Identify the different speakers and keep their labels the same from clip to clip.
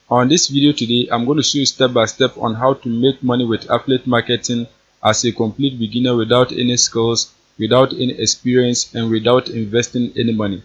Speaker 1: On this video today, I'm going to show you step by step on how to make money with affiliate marketing as a complete beginner without any skills, without any experience, and without investing any money.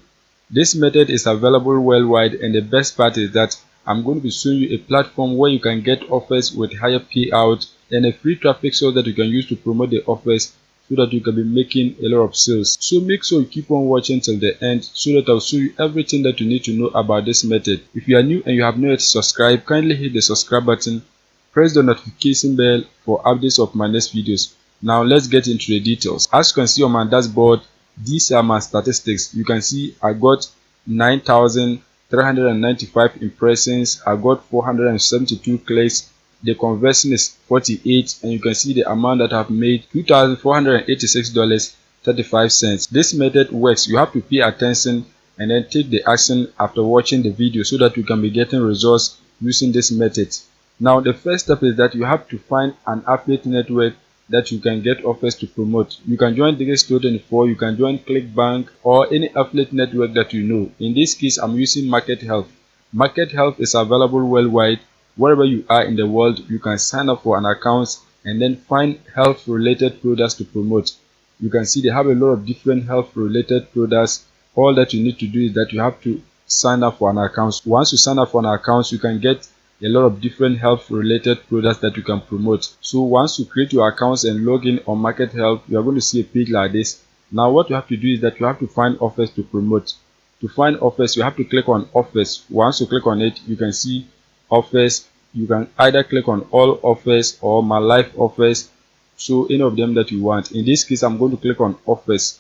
Speaker 1: This method is available worldwide, and the best part is that I'm going to be showing you a platform where you can get offers with higher payout and a free traffic source that you can use to promote the offers so that you can be making a lot of sales. So make sure you keep on watching till the end so that I'll show you everything that you need to know about this method. If you are new and you have not yet subscribed, kindly hit the subscribe button, press the notification bell for updates of my next videos. Now let's get into the details. As you can see on my dashboard, these are my statistics. You can see I got 9,395 impressions, I got 472 clicks, the conversion is 48, and you can see the amount that I've made, $2,486.35. This method works. You have to pay attention and then take the action after watching the video so that you can be getting results using this method. Now the first step is that you have to find an affiliate network that you can get offers to promote. You can join Digits24, you can join ClickBank, or any affiliate network that you know. In this case, I'm using Market Health. Market Health is available worldwide. Wherever you are in the world, you can sign up for an account and then find health related products to promote. You can see they have a lot of different health related products. All that you need to do is that you have to sign up for an account. Once you sign up for an account, you can get a lot of different health related products that you can promote. So once you create your accounts and log in on Market Health, you are going to see a page like this. Now what you have to do is that you have to find offers to promote. To find offers, you have to click on offers. Once you click on it, you can see offers. You can either click on all offers or my live offers, so any of them that you want. In this case, I'm going to click on offers.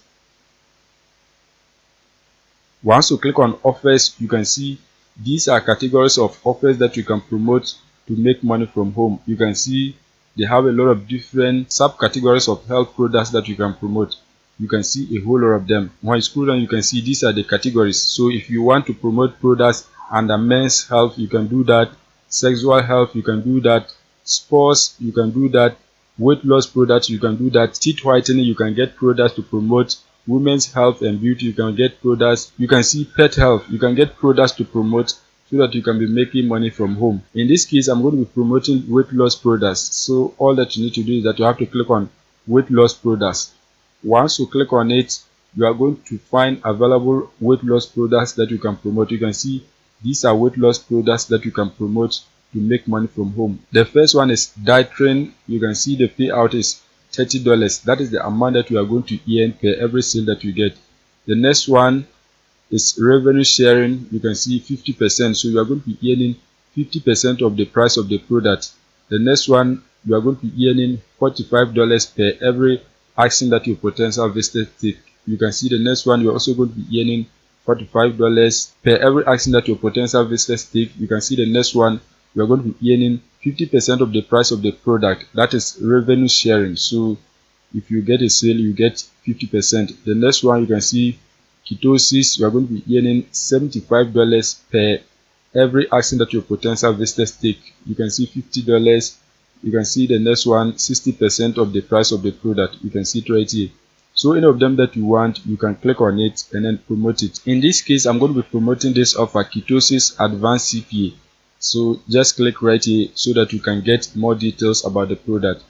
Speaker 1: Once you click on offers, you can see these are categories of offers that you can promote to make money from home. You can see they have a lot of different subcategories of health products that you can promote. You can see a whole lot of them. When you scroll down, you can see these are the categories. So if you want to promote products under men's health, you can do that. Sexual health, you can do that. Sports, you can do that. Weight loss products, you can do that. Teeth whitening, you can get products to promote. Women's health and beauty, you can get products. You can see pet health, you can get products to promote so that you can be making money from home. In this case, I'm going to be promoting weight loss products. So all that you need to do is that you have to click on weight loss products. Once you click on it, you are going to find available weight loss products that you can promote. You can see these are weight loss products that you can promote to make money from home. The first one is Diet Train. You can see the payout is $30. That is the amount that you are going to earn per every sale that you get. The next one is revenue sharing. You can see 50%. So you are going to be earning 50% of the price of the product. The next one, you are going to be earning $45 per every action that your potential visitors take. You can see the next one, you are also going to be earning $45 per every action that your potential visitors take. You can see the next one, you are going to be earning 50% of the price of the product. That is revenue sharing. So if you get a sale, you get 50%. The next one, you can see ketosis. You are going to be earning $75 per every action that your potential visitors take. You can see $50. You can see the next one, 60% of the price of the product. You can see it right here. So any of them that you want, you can click on it and then promote it. In this case, I'm going to be promoting this offer, Ketosis Advanced CPA. So just click right here so that you can get more details about the product.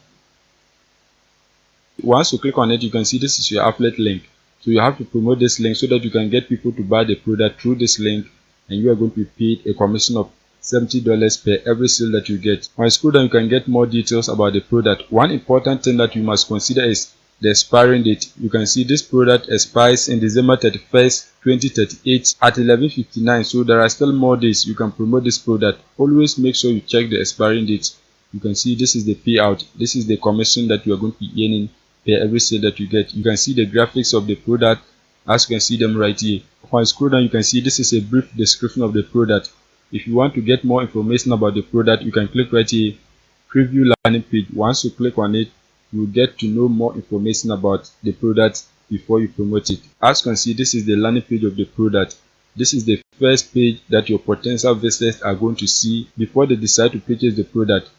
Speaker 1: Once you click on it, you can see this is your affiliate link. So you have to promote this link so that you can get people to buy the product through this link, and you are going to be paid a commission of $70 per every sale that you get. When you scroll down, you can get more details about the product. One important thing that you must consider is the expiring date. You can see this product expires in December 31st, 2038 at 11:59. So there are still more days you can promote this product. Always make sure you check the expiring date. You can see this is the payout. This is the commission that you are going to be earning per every sale that you get. You can see the graphics of the product as you can see them right here. When you scroll down, you can see this is a brief description of the product. If you want to get more information about the product, you can click right here, preview landing page. Once you click on it, you will get to know more information about the product before you promote it. As you can see, this is the landing page of the product. This is the first page that your potential visitors are going to see before they decide to purchase the product.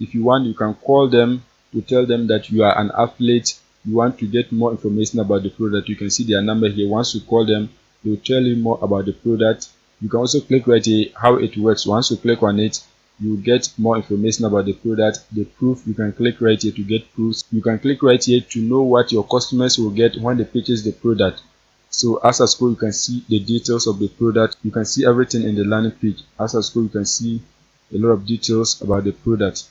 Speaker 1: If you want, you can call them to tell them that you are an affiliate, you want to get more information about the product. You can see their number here. Once you call them, they will tell you more about the product. You can also click right here how it works. Once you click on it, you get more information about the product, the proof. You can click right here to get proofs. You can click right here to know what your customers will get when they purchase the product. So as I scroll, you can see the details of the product. You can see everything in the landing page. As I scroll, you can see a lot of details about the product.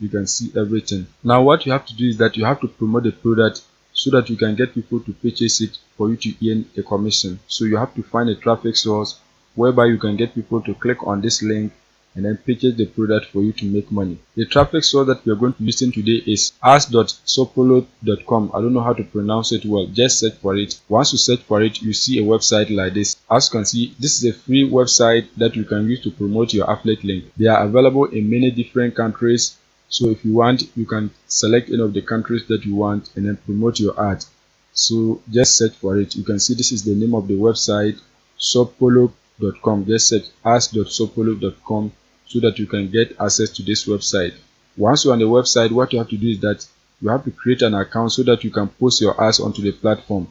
Speaker 1: You can see everything. Now what you have to do is that you have to promote the product so that you can get people to purchase it for you to earn a commission. So you have to find a traffic source whereby you can get people to click on this link and then purchase the product for you to make money. The traffic source that we are going to use today is ask.sopolo.com. I don't know how to pronounce it well. Just search for it. Once you search for it, you see a website like this. As you can see, this is a free website that you can use to promote your affiliate link. They are available in many different countries. So if you want, you can select any of the countries that you want and then promote your ad. So just search for it. You can see this is the name of the website, sopolo.com. Just search ask.sopolo.com so that you can get access to this website. Once you're on the website, what you have to do is that you have to create an account so that you can post your ads onto the platform.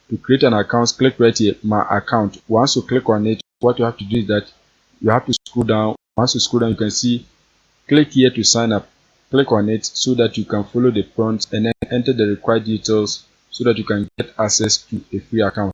Speaker 1: To create an account, click right here, my account. Once you click on it, what you have to do is that you have to scroll down. Once you scroll down, you can see click here to sign up. Click on it so that you can follow the prompts and then enter the required details so that you can get access to a free account.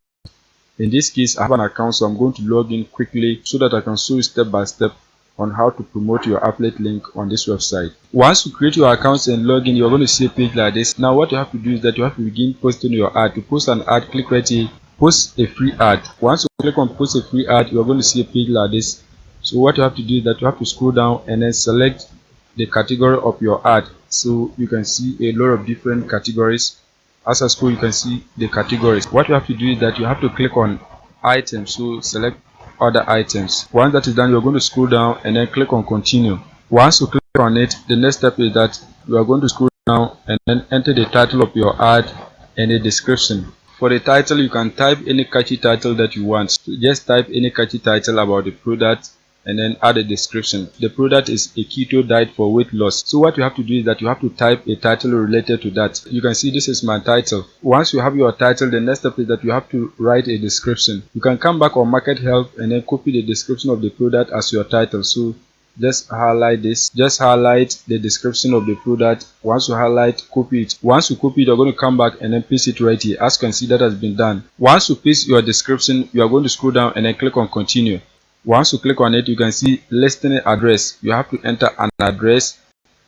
Speaker 1: In this case, I have an account, so I'm going to log in quickly so that I can show you step by step on how to promote your affiliate link on this website. Once you create your account and log in, you're going to see a page like this. Now what you have to do is that you have to begin posting your ad. To post an ad, click right here, post a free ad. Once you click on post a free ad, you're going to see a page like this. So what you have to do is that you have to scroll down and then select the category of your ad. So you can see a lot of different categories. As I scroll, you can see the categories. What you have to do is that you have to click on items. So select other items. Once that is done, you're going to scroll down and then click on continue. Once you click on it, the next step is that you are going to scroll down and then enter the title of your ad and the description. For the title, you can type any catchy title that you want. So just type any catchy title about the product and then add a description. The product is a keto diet for weight loss. So what you have to do is that you have to type a title related to that. You can see this is my title. Once you have your title, the next step is that you have to write a description. You can come back on market help and then copy the description of the product as your title. So just highlight this. Just highlight the description of the product. Once you highlight, copy it. Once you copy it, you're going to come back and then paste it right here. As you can see, that has been done. Once you paste your description, you are going to scroll down and then click on continue. Once you click on it, you can see listing address. You have to enter an address.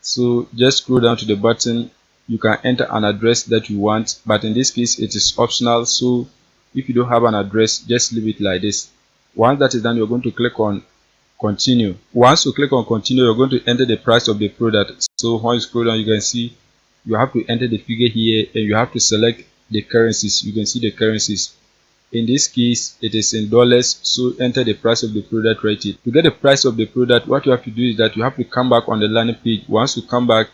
Speaker 1: So just scroll down to the button. You can enter an address that you want, but in this case it is optional. So if you don't have an address, just leave it like this. Once that is done, you're going to click on continue. Once you click on continue, you're going to enter the price of the product. So when you scroll down, you can see you have to enter the figure here and you have to select the currencies. You can see the currencies. In this case, it is in dollars, so enter the price of the product right here. To get the price of the product, what you have to do is that you have to come back on the landing page. Once you come back,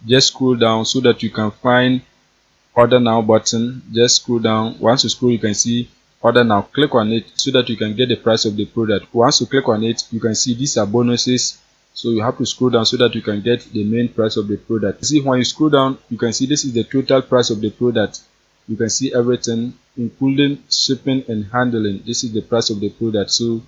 Speaker 1: just scroll down so that you can find order now button. Just scroll down. Once you scroll, you can see order now. Click on it so that you can get the price of the product. Once you click on it, you can see these are bonuses. So you have to scroll down so that you can get the main price of the product. See, when you scroll down, you can see this is the total price of the product. You can see everything including shipping and handling. This is the price of the product. So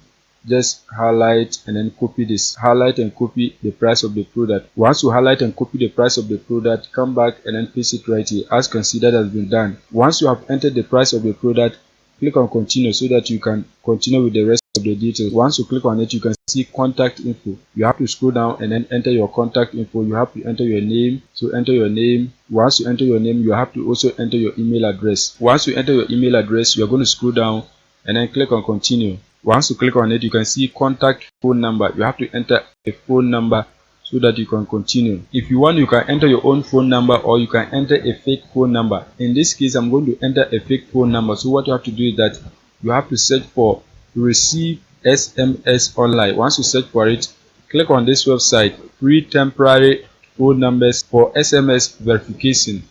Speaker 1: just highlight and then copy this. Highlight and copy the price of the product. Once you highlight and copy the price of the product, come back and then paste it right here. As you can see, that has been done. Once you have entered the price of the product, click on continue so that you can continue with the rest of the details. Once you click on it, you can see contact info. You have to scroll down and then enter your contact info. You have to enter your name. So enter your name. Once you enter your name, you have to also enter your email address. Once you enter your email address, you are going to scroll down and then click on continue. Once you click on it, you can see contact phone number. You have to enter a phone number so that you can continue. If you want, you can enter your own phone number or you can enter a fake phone number. In this case, I'm going to enter a fake phone number. So what you have to do is that you have to search for receive SMS online. Once you search for it, click on this website, free temporary phone numbers for SMS verification.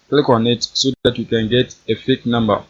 Speaker 1: Click on it so that you can get a fake number.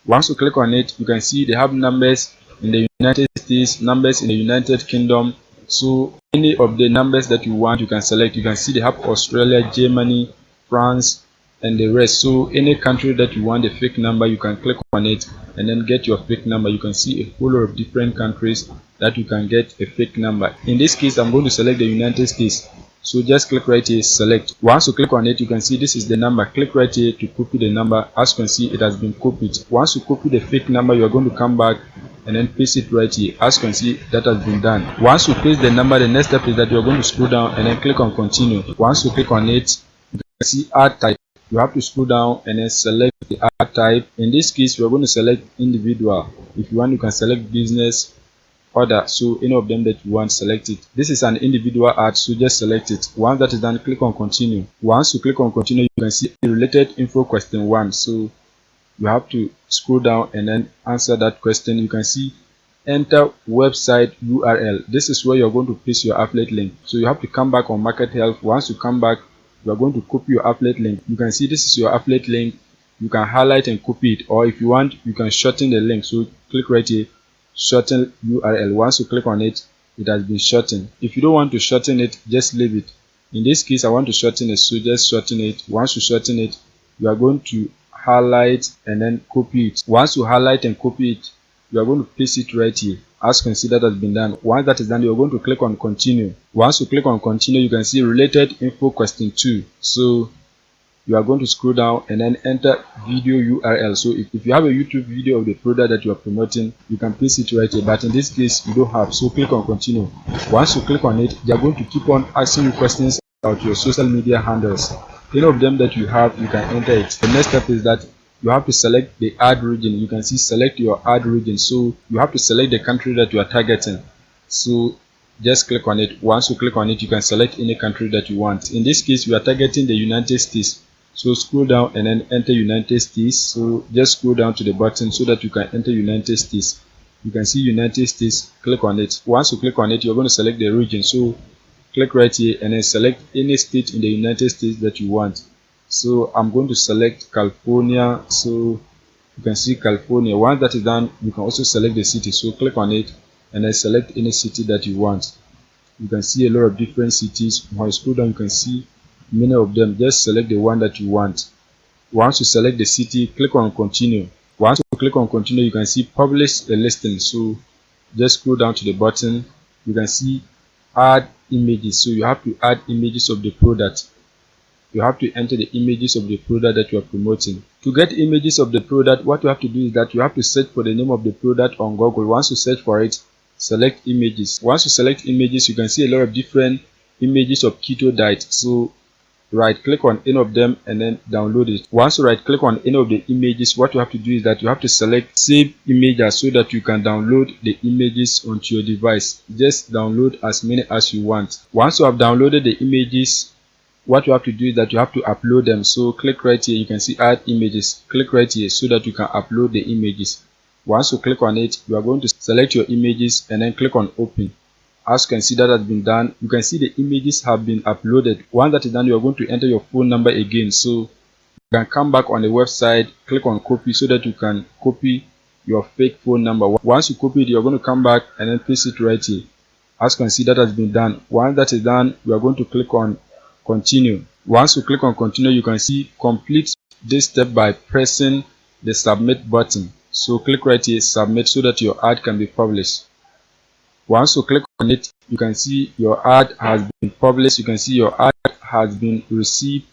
Speaker 1: Once you click on it, you can see they have numbers in the United States, numbers in the United Kingdom. So any of the numbers that you want, you can select. You can see they have Australia, Germany, France, and the rest. So any country that you want a fake number, you can click on it and then get your fake number. You can see a whole lot of different countries that you can get a fake number. In this case, I'm going to select the United States. So just click right here, select. Once you click on it, you can see this is the number. Click right here to copy the number. As you can see, it has been copied. Once you copy the fake number, you are going to come back and then paste it right here. As you can see, that has been done. Once you paste the number, the next step is that you are going to scroll down and then click on continue. Once you click on it, you can see add type. You have to scroll down and then select the add type. In this case, we are going to select individual. If you want, you can select business, order. So any of them that you want, select it. This is an individual ad, so just select it. Once that is done, click on continue. Once you click on continue, you can see the related info question 1. So you have to scroll down and then answer that question. You can see enter website URL. This is where you're going to paste your affiliate link. So you have to come back on market health. Once you come back, you are going to copy your affiliate link. You can see this is your affiliate link. You can highlight and copy it, or if you want, you can shorten the link. So click right here, shorten URL. Once you click on it, it has been shortened. If you don't want to shorten it, just leave it. In this case, I want to shorten it, so just shorten it. Once you shorten it, you are going to highlight and then copy it. Once you highlight and copy it, you are going to paste it right here. As you can see, that has been done. Once that is done, you are going to click on continue. Once you click on continue, you can see related info question 2. So you are going to scroll down and then enter video URL. So if you have a YouTube video of the product that you are promoting, you can paste it right here, but in this case you don't have. So click on continue. Once you click on it, they are going to keep on asking you questions about your social media handles. Any of them that you have, you can enter it. The next step is that you have to select the ad region. You can see select your ad region. So you have to select the country that you are targeting. So just click on it. Once you click on it, you can select any country that you want. In this case, we are targeting the United States. So scroll down and then enter United States. So just scroll down to the button so that you can enter United States. You can see United States. Click on it. Once you click on it, you're going to select the region. So click right here and then select any state in the United States that you want. So I'm going to select California. So you can see California. Once that is done, you can also select the city. So click on it and then select any city that you want. You can see a lot of different cities. When you scroll down, you can see many of them. Just select the one that you want. Once you select the city, click on continue. Once you click on continue, you can see publish a listing. So just scroll down to the button. You can see add images. So you have to add images of the product. You have to enter the images of the product that you are promoting. To get images of the product, what you have to do is that you have to search for the name of the product on Google. Once you search for it, select images. Once you select images, you can see a lot of different images of keto diet. So right click on any of them and then download it. Once you right click on any of the images, what you have to do is that you have to select save images so that you can download the images onto your device. Just download as many as you want. Once you have downloaded the images, what you have to do is that you have to upload them. So click right here, you can see add images. Click right here so that you can upload the images. Once you click on it, you are going to select your images and then click on open. As you can see, that has been done. You can see the images have been uploaded. Once that is done, you are going to enter your phone number again. So you can come back on the website, click on copy so that you can copy your fake phone number. Once you copy it, you're going to come back and then paste it right here. As you can see, that has been done. Once that is done, we are going to click on continue. Once you click on continue, you can see complete this step by pressing the submit button. So click right here, submit, so that your ad can be published. Once you click on it, you can see your ad has been published. You can see your ad has been received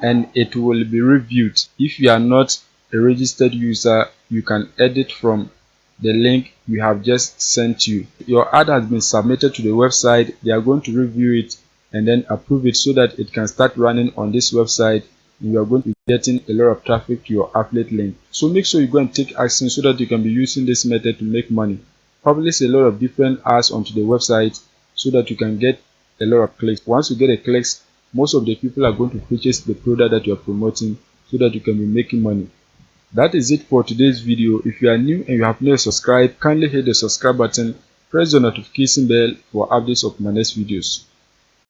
Speaker 1: and it will be reviewed. If you are not a registered user, you can edit from the link we have just sent you. Your ad has been submitted to the website. They are going to review it and then approve it so that it can start running on this website, and you are going to be getting a lot of traffic to your affiliate link. So make sure you go and take action so that you can be using this method to make money. Publish a lot of different ads onto the website so that you can get a lot of clicks. Once you get a clicks, most of the people are going to purchase the product that you are promoting so that you can be making money. That is it for today's video. If you are new and you have not subscribed, kindly hit the subscribe button, press the notification bell for updates of my next videos.